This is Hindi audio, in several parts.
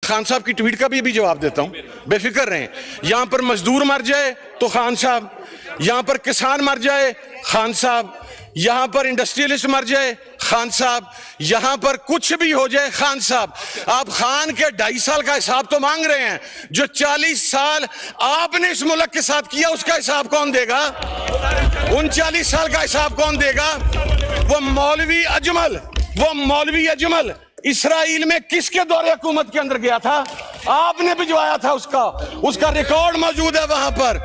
खान साहब की ट्वीट का भी जवाब देता हूं, बेफिक्र रहें। यहां पर मजदूर मर जाए तो खान साहब, यहां पर किसान मर जाए खान साहब, यहां पर इंडस्ट्रियलिस्ट मर जाए खान साहब, यहां पर कुछ भी हो जाए खान साहब। आप खान के 2.5 साल का हिसाब तो मांग रहे हैं, जो 40 साल आपने इस मुल्क के साथ किया उसका हिसाब कौन देगा? उन 40 साल का हिसाब कौन देगा? वो मौलवी अजमल इस्राइल में किसके दौरे हुकूमत के अंदर गया था? आपने भिजवाया था उसका रिकॉर्ड मौजूद है वहां पर,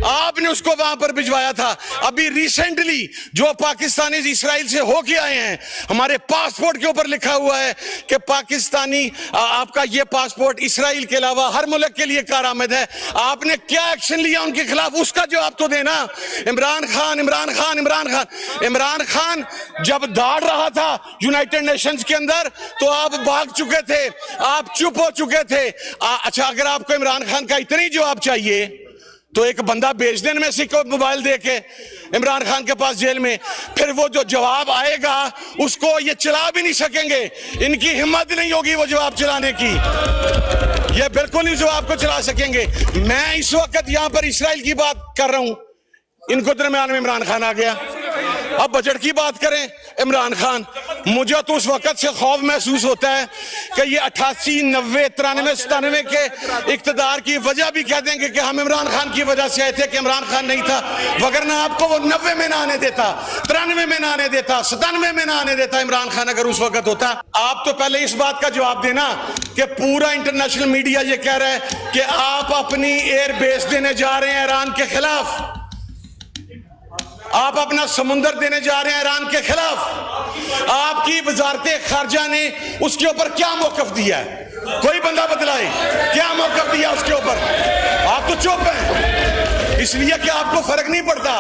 आपने उसको वहां पर भिजवाया था। अभी रिसेंटली जो पाकिस्तानी इस्राइल से होके आए हैं, हमारे पासपोर्ट के ऊपर लिखा हुआ है कि पाकिस्तानी आपका ये पासपोर्ट इस्राइल के अलावा हर मुल्क के लिए कारआमद है। आपने क्या एक्शन लिया उनके खिलाफ, उसका जवाब तो देना। इमरान खान जब दाड़ रहा था यूनाइटेड नेशंस के अंदर तो आप भाग चुके थे, आप चुप हो चुके थे। अच्छा, अगर आपको इमरान खान का इतना ही जवाब चाहिए तो एक बंदा भेज देने में से मोबाइल दे के इमरान खान के पास जेल में, फिर वो जो जवाब आएगा उसको ये चला भी नहीं सकेंगे। इनकी हिम्मत नहीं होगी वो जवाब चलाने की, ये बिल्कुल नहीं जवाब को चला सकेंगे। मैं इस वक्त यहां पर इस्राइल की बात कर रहा हूं, इनको दरमियान में इमरान खान आ गया। अब बजट की बात करें, इमरान खान, मुझे तो उस वक्त से खौफ महसूस होता है कि ये 88, 90, 93, 97 के इक्तदार की वजह भी कह देंगे कि हम इमरान खान की वजह से आए थे कि इमरान खान नहीं था, वगरना आपको वो 90 में ना आने देता, 93 में ना आने देता, 97 में ना आने देता इमरान खान अगर उस वक्त होता। आप तो पहले इस बात का जवाब देना कि पूरा इंटरनेशनल मीडिया ये कह रहा है कि आप अपनी एयर बेस देने जा रहे हैं ईरान के खिलाफ, आप अपना समुंदर देने जा रहे हैं ईरान के खिलाफ। आपकी वजारत खारजा ने उसके ऊपर क्या मौकफ दिया है? कोई बंदा बतलाए क्या मौकफ दिया उसके ऊपर? आप तो चुप हैं इसलिए कि आपको फर्क नहीं पड़ता।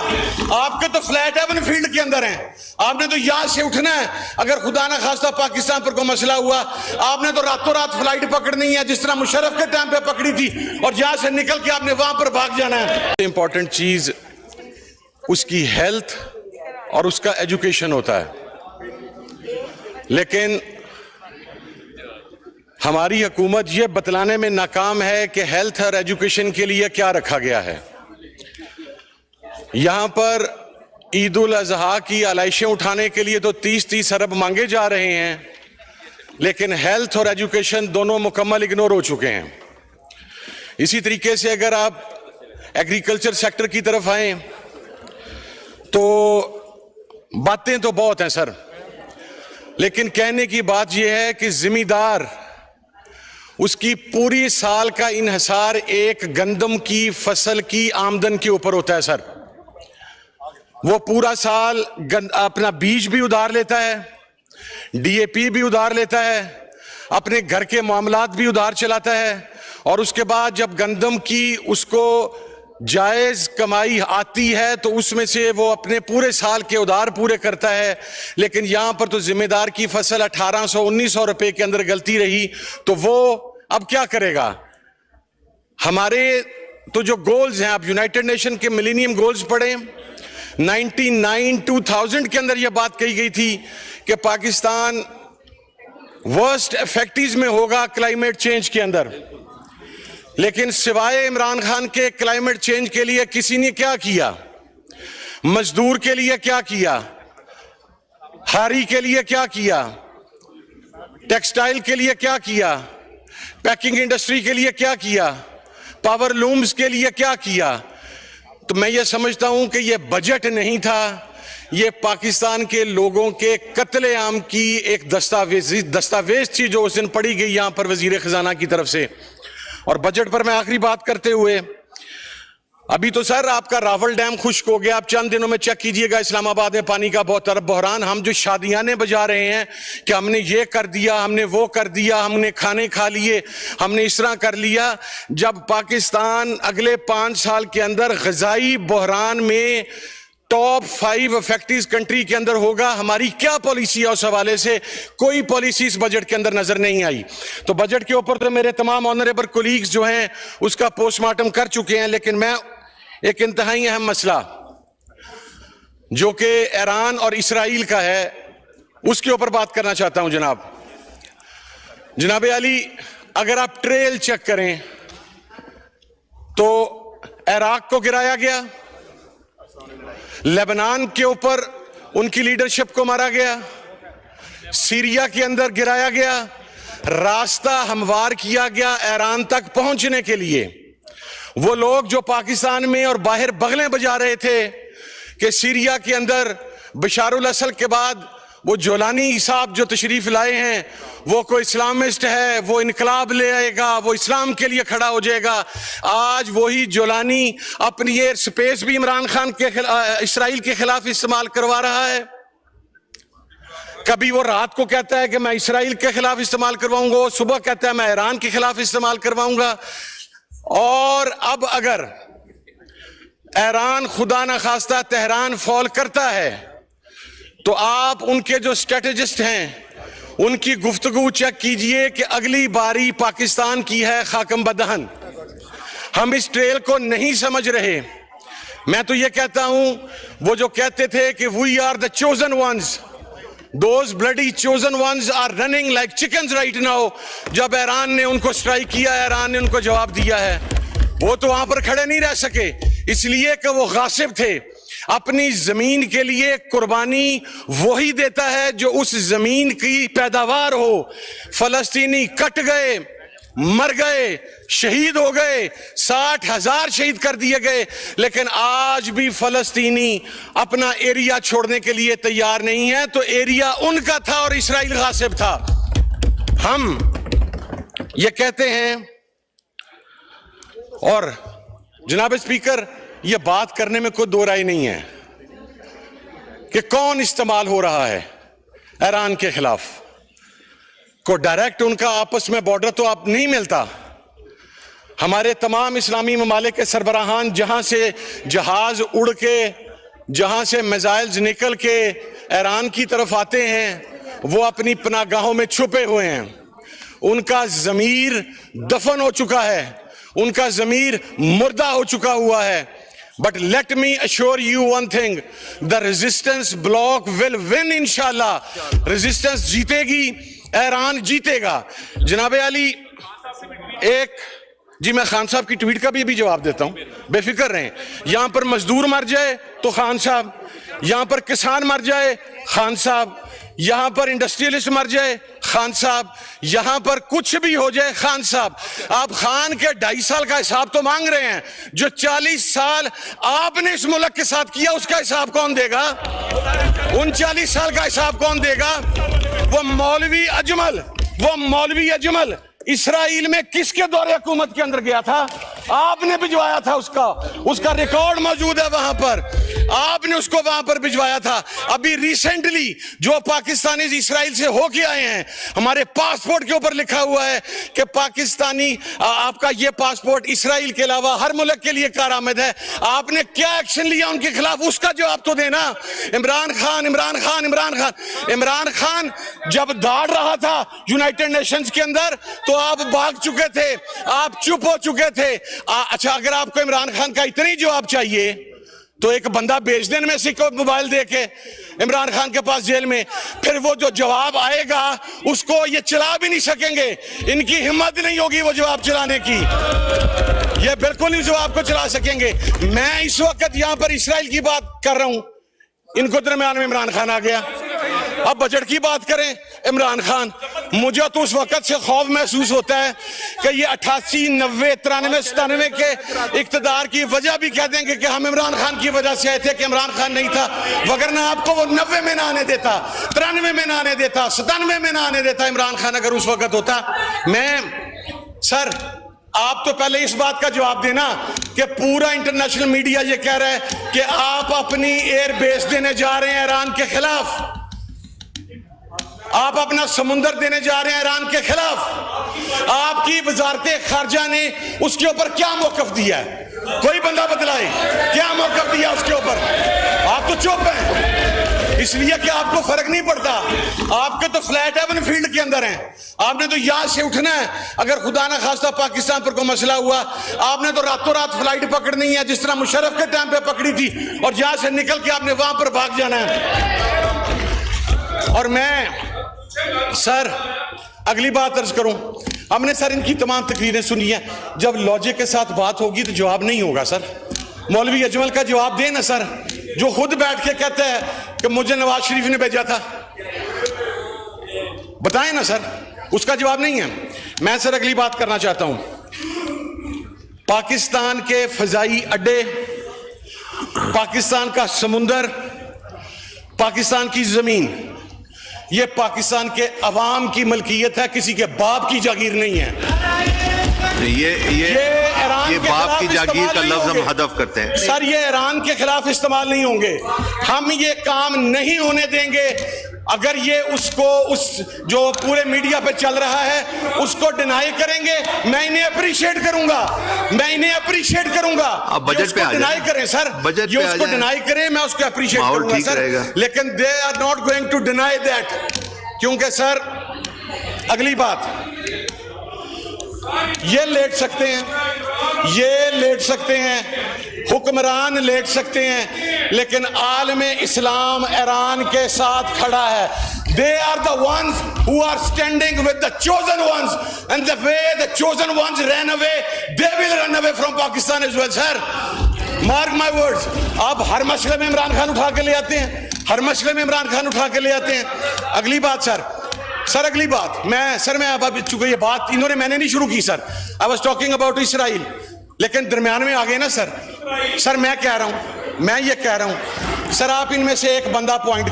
आपके तो फ्लैट हेवन फील्ड के अंदर हैं, आपने तो यहां से उठना है। अगर खुदा ना खास्ता पाकिस्तान पर कोई मसला हुआ, आपने तो रातों रात फ्लाइट पकड़नी है जिस तरह मुशर्रफ के टाइम पे पकड़ी थी, और यहां से निकल के आपने वहां पर भाग जाना है। इंपॉर्टेंट चीज उसकी हेल्थ और उसका एजुकेशन होता है, लेकिन हमारी हुकूमत ये बतलाने में नाकाम है कि हेल्थ और एजुकेशन के लिए क्या रखा गया है। यहां पर ईद उल अजहा की आलाइशें उठाने के लिए तो 30-30 अरब मांगे जा रहे हैं, लेकिन हेल्थ और एजुकेशन दोनों मुकम्मल इग्नोर हो चुके हैं। इसी तरीके से अगर आप एग्रीकल्चर सेक्टर की तरफ आए तो बातें तो बहुत हैं सर, लेकिन कहने की बात यह है कि जिम्मेदार उसकी पूरी साल का इन्हिसार एक गंदम की फसल की आमदन के ऊपर होता है सर। वो पूरा साल अपना बीज भी उधार लेता है, डीएपी भी उधार लेता है, अपने घर के मामलात भी उधार चलाता है, और उसके बाद जब गंदम की उसको जायज कमाई आती है तो उसमें से वो अपने पूरे साल के उधार पूरे करता है। लेकिन यहां पर तो जिम्मेदार की फसल 1800-1900 रुपए के अंदर गलती रही तो वो अब क्या करेगा? हमारे तो जो गोल्स हैं, आप यूनाइटेड नेशन के मिलेनियम गोल्स पढ़ें, 1999-2000 के अंदर यह बात कही गई थी कि पाकिस्तान वर्स्ट इफेक्टिव में होगा क्लाइमेट चेंज के अंदर, लेकिन सिवाय इमरान खान के क्लाइमेट चेंज के लिए किसी ने क्या किया? मजदूर के लिए क्या किया? हारी के लिए क्या किया? टेक्सटाइल के लिए क्या किया? पैकिंग इंडस्ट्री के लिए क्या किया? पावर लूम्स के लिए क्या किया? तो मैं ये समझता हूं कि ये बजट नहीं था, ये पाकिस्तान के लोगों के कत्लेआम की एक दस्तावेज थी जो उस दिन पढ़ी गई यहां पर वजीर खजाना की तरफ से। और बजट पर मैं आखिरी बात करते हुए, अभी तो सर आपका रावल डैम खुश्क हो गया, आप चंद दिनों में चेक कीजिएगा इस्लामाबाद में पानी का बहुत तरफ बहरान। हम जो शादियाने बजा रहे हैं कि हमने ये कर दिया, हमने वो कर दिया, हमने खाने खा लिए, हमने इस तरह कर लिया, जब पाकिस्तान अगले 5 साल के अंदर ग़िज़ाई बहरान में टॉप 5 इफेक्टिव कंट्री के अंदर होगा, हमारी क्या पॉलिसी है उस हवाले से? कोई पॉलिसी इस बजट के अंदर नजर नहीं आई। तो बजट के ऊपर तो मेरे तमाम ऑनरेबल कोलीग्स जो हैं उसका पोस्टमार्टम कर चुके हैं, लेकिन मैं एक इंतहाई अहम मसला जो कि ईरान और इसराइल का है उसके ऊपर बात करना चाहता हूं। जनाब अली, अगर आप ट्रेल चेक करें तो इराक को गिराया गया, लेबनान के ऊपर उनकी लीडरशिप को मारा गया, सीरिया के अंदर गिराया गया, रास्ता हमवार किया गया ईरान तक पहुंचने के लिए। वो लोग जो पाकिस्तान में और बाहर बगलें बजा रहे थे कि सीरिया के अंदर बशारुल असल के बाद वो जोलानी साहब जो तशरीफ लाए हैं वो कोई इस्लामिस्ट है, वो इनकलाब ले आएगा, वो इस्लाम के लिए खड़ा हो जाएगा। आज वही जोलानी अपनी एयर स्पेस भी इमरान खान के इसराइल के खिलाफ इस्तेमाल करवा रहा है। कभी वो रात को कहता है कि मैं इसराइल के खिलाफ इस्तेमाल करवाऊंगा, सुबह कहता है मैं ईरान के खिलाफ इस्तेमाल करवाऊंगा। और अब अगर ईरान खुदा न खास्ता तेहरान फॉल करता है तो आप उनके जो स्ट्रेटेजिस्ट हैं उनकी गुफ्तगू चेक कीजिए कि अगली बारी पाकिस्तान की है खाकम बदहन। हम इस ट्रेल को नहीं समझ रहे। मैं तो ये कहता हूं, वो जो कहते थे कि we are the chosen ones, those bloody chosen ones are running like chickens right now. जब ईरान ने उनको स्ट्राइक किया, ईरान ने उनको जवाब दिया है। वो तो वहां पर खड़े नहीं रह सके, इसलिए कि वो गासिब थे। अपनी जमीन के लिए कुर्बानी वही देता है जो उस जमीन की पैदावार हो। फलस्तीनी कट गए, मर गए, शहीद हो गए, 60,000 शहीद कर दिए गए, लेकिन आज भी फलस्तीनी अपना एरिया छोड़ने के लिए तैयार नहीं है। तो एरिया उनका था और इस्राइल गासिब था। हम ये कहते हैं, और जनाब स्पीकर ये बात करने में कोई दो राय नहीं है कि कौन इस्तेमाल हो रहा है ईरान के खिलाफ। को डायरेक्ट उनका आपस में बॉर्डर तो आप नहीं मिलता। हमारे तमाम इस्लामी ममालिक के सरबराहान जहां से जहाज उड़ के, जहां से मिसाइल्स निकल के ईरान की तरफ आते हैं, वो अपनी पनागाहों में छुपे हुए हैं। उनका ज़मीर दफन हो चुका है, उनका ज़मीर मुर्दा हो चुका हुआ है। But let me assure you one thing, the resistance bloc will win इंशाल्लाह। रेजिस्टेंस जीतेगी, ईरान जीतेगा। जनाब अली, एक जी मैं खान साहब की ट्वीट का भी जवाब देता हूं, बेफिक्र रहें। यहां पर मजदूर मर जाए तो खान साहब, यहां पर किसान मर जाए खान साहब, यहां पर इंडस्ट्रियलिस्ट मर जाए खान साहब, यहां पर कुछ भी हो जाए खान साहब। आप खान के 2.5 साल का हिसाब तो मांग रहे हैं, जो 40 साल आपने इस मुल्क के साथ किया उसका हिसाब कौन देगा? उन 40 साल का हिसाब कौन देगा? वो मौलवी अजमल इसराइल में किसके दौरे हुकूमत के अंदर गया था? आपने भिजवाया था, उसका रिकॉर्ड मौजूद है वहां पर, आपने उसको वहां पर भिजवाया था। अभी रिसेंटली जो पाकिस्तानी इसराइल से होके आए हैं, हमारे पासपोर्ट के ऊपर लिखा हुआ है कि पाकिस्तानी आपका ये पासपोर्ट इसराइल के अलावा हर मुल्क के लिए कारआमद है। आपने क्या एक्शन लिया उनके खिलाफ, उसका जवाब तो देना। इमरान खान जब दाड़ रहा था यूनाइटेड नेशंस के अंदर तो आप भाग चुके थे, आप चुप हो चुके थे। अच्छा, अगर आपको इमरान खान का इतनी जवाब चाहिए तो एक बंदा भेज देने में को मोबाइल दे के इमरान खान के पास जेल में, फिर वो जो जवाब आएगा उसको ये चला भी नहीं सकेंगे। इनकी हिम्मत नहीं होगी वो जवाब चलाने की, ये बिल्कुल नहीं जवाब को चला सकेंगे। मैं इस वक्त यहां पर इसराइल की बात कर रहा हूं, इनको दरमियान में इमरान खान आ गया। अब बजट की बात करें, इमरान खान, मुझे तो उस वक्त से खौफ महसूस होता है कि ये 88, 90, 93, 97 के इक्तदार की वजह भी कह देंगे कि हम इमरान खान की वजह से आए थे कि इमरान खान नहीं था, वगरना आपको वो 90 में ना आने देता, 93 में ना आने देता, 97 में ना आने देता इमरान खान अगर उस वक्त होता। सर आप तो पहले इस बात का जवाब देना कि पूरा इंटरनेशनल मीडिया ये कह रहा है कि आप अपनी एयर बेस देने जा रहे हैं ईरान के खिलाफ, आप अपना समुंदर देने जा रहे हैं ईरान के खिलाफ। आपकी वजारत खारजा ने उसके ऊपर क्या मौकफ दिया है? कोई बंदा बतलाए क्या मौकफ दिया उसके ऊपर? आप तो चुप हैं, इसलिए कि आपको फर्क नहीं पड़ता। आपके तो फ्लैट हेवन फील्ड के अंदर हैं, आपने तो यहां से उठना है। अगर खुदा ना खास्ता पाकिस्तान पर कोई मसला हुआ, आपने तो रातों रात फ्लाइट पकड़नी है जिस तरह मुशर्रफ के टाइम पे पकड़ी थी, और यहां से निकल के आपने वहां पर भाग जाना है। और मैं सर अगली बात अर्ज करूं, हमने सर इनकी तमाम तकरीरें सुनी हैं, जब लॉजिक के साथ बात होगी तो जवाब नहीं होगा सर। मौलवी अजमल का जवाब दें ना सर, जो खुद बैठ के कहता है कि मुझे नवाज शरीफ ने भेजा था, बताएं ना सर, उसका जवाब नहीं है। मैं सर अगली बात करना चाहता हूं, पाकिस्तान के फजाई अड्डे, पाकिस्तान का समुंदर, पाकिस्तान की जमीन, ये पाकिस्तान के अवाम की मलकियत है, किसी के बाप की जागीर नहीं है। ये बाप की जागीर का लफ्ज हम हदफ करते हैं सर, ये ईरान के खिलाफ इस्तेमाल नहीं होंगे। हम ये काम नहीं होने देंगे। अगर ये उसको उस जो पूरे मीडिया पे चल रहा है उसको डिनाई करेंगे, मैं इन्हें अप्रिशिएट करूंगा, मैं इन्हें अप्रिशिएट करूंगा। आप बजट पे डिनाई करें सर, बजट ये उसको डिनाई करें, मैं उसको अप्रिशिएट करूंगा सर, लेकिन they are not going to deny that. क्योंकि सर अगली बात, ये लेट सकते हैं, ये लेट सकते हैं, हुक्मरान लेट सकते हैं, लेकिन आलमे इस्लाम ईरान के साथ खड़ा है। They are the ones who are standing with the chosen ones, and the way the chosen ones ran away, they will run away from Pakistan as well, sir. Mark my words. आप हर मसले में इमरान खान उठा के ले आते हैं, हर मसले में इमरान खान उठा के ले आते हैं। अगली बात सर अगली बात, मैं अब चूंकि ये बात मैंने नहीं शुरू की sir, I was talking about Israel, लेकिन दरमियान में आ गए ना सर मैं कह रहा हूं, मैं ये कह रहा हूं सर, आप इनमें से एक बंदा पॉइंट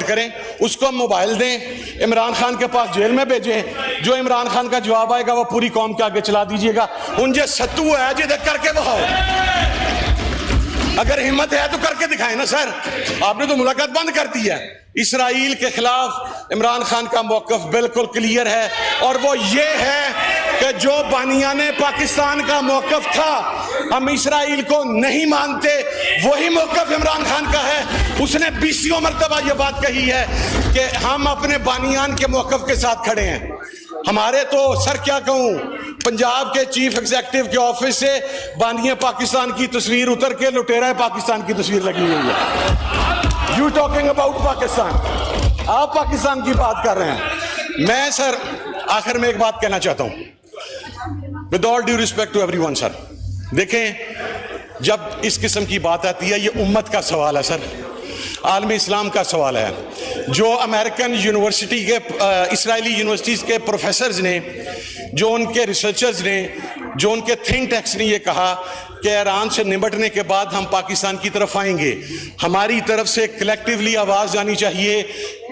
करें, उसको मोबाइल दें, इमरान खान के पास जेल में भेजें, जो इमरान खान का जवाब आएगा वो पूरी कौम के आगे चला दीजिएगा। उन जे सत्तू है जिधर करके बहाओ, अगर हिम्मत है तो करके दिखाएं ना सर। आपने तो मुलाकात बंद कर दी है। इसराइल के खिलाफ इमरान खान का मौकफ बिल्कुल क्लियर है, और वो ये है कि जो बानियाने पाकिस्तान का मौकफ था, हम इसराइल को नहीं मानते, वही मौकफ इमरान खान का है। उसने 20 मरतबा ये बात कही है कि हम अपने बानियान के मौकफ के साथ खड़े हैं। हमारे तो सर क्या कहूं, पंजाब के चीफ एग्जीक्यूटिव के ऑफिस से बानिया पाकिस्तान की तस्वीर उतर के लुटेरा पाकिस्तान की तस्वीर लगी हुई है। यू टॉकिंग अबाउट पाकिस्तान, आप पाकिस्तान की बात कर रहे हैं। मैं सर आखिर में एक बात कहना चाहता हूं, with all due respect to everyone sir, देखें जब इस किस्म की बात आती है, ये उम्मत का सवाल है सर, आलमी इस्लाम का सवाल है। जो अमेरिकन यूनिवर्सिटी के इसराइली यूनिवर्सिटीज़ के प्रोफेसर्स ने, जो उनके रिसर्चर्स ने, जो उनके थिंक टैंक्स ने ये कहा कि ईरान से निपटने के बाद हम पाकिस्तान की तरफ आएंगे, हमारी तरफ से कलेक्टिवली आवाज़ जानी चाहिए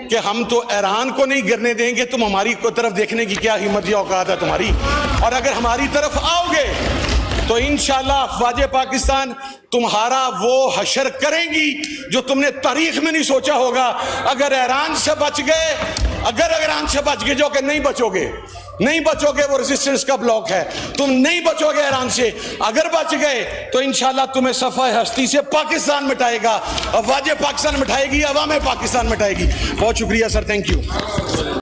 कि हम तो ईरान को नहीं गिरने देंगे, तुम हमारी तरफ देखने की क्या हिम्मत या औकात है तुम्हारी, और अगर हमारी तरफ आओगे तो इंशाल्लाह अफवाज पाकिस्तान तुम्हारा वो हशर करेंगी जो तुमने तारीख में नहीं सोचा होगा। अगर ईरान से बच गए, ईरान से बच गए, जो कि नहीं बचोगे, वो रेजिस्टेंस का ब्लॉक है, तुम नहीं बचोगे ईरान से। अगर बच गए तो इंशाल्लाह तुम्हें सफ़ा हस्ती से पाकिस्तान मिटाएगा, अफवाज पाकिस्तान मिटाएगी, अवाम पाकिस्तान मिटाएगी। बहुत शुक्रिया सर, थैंक यू।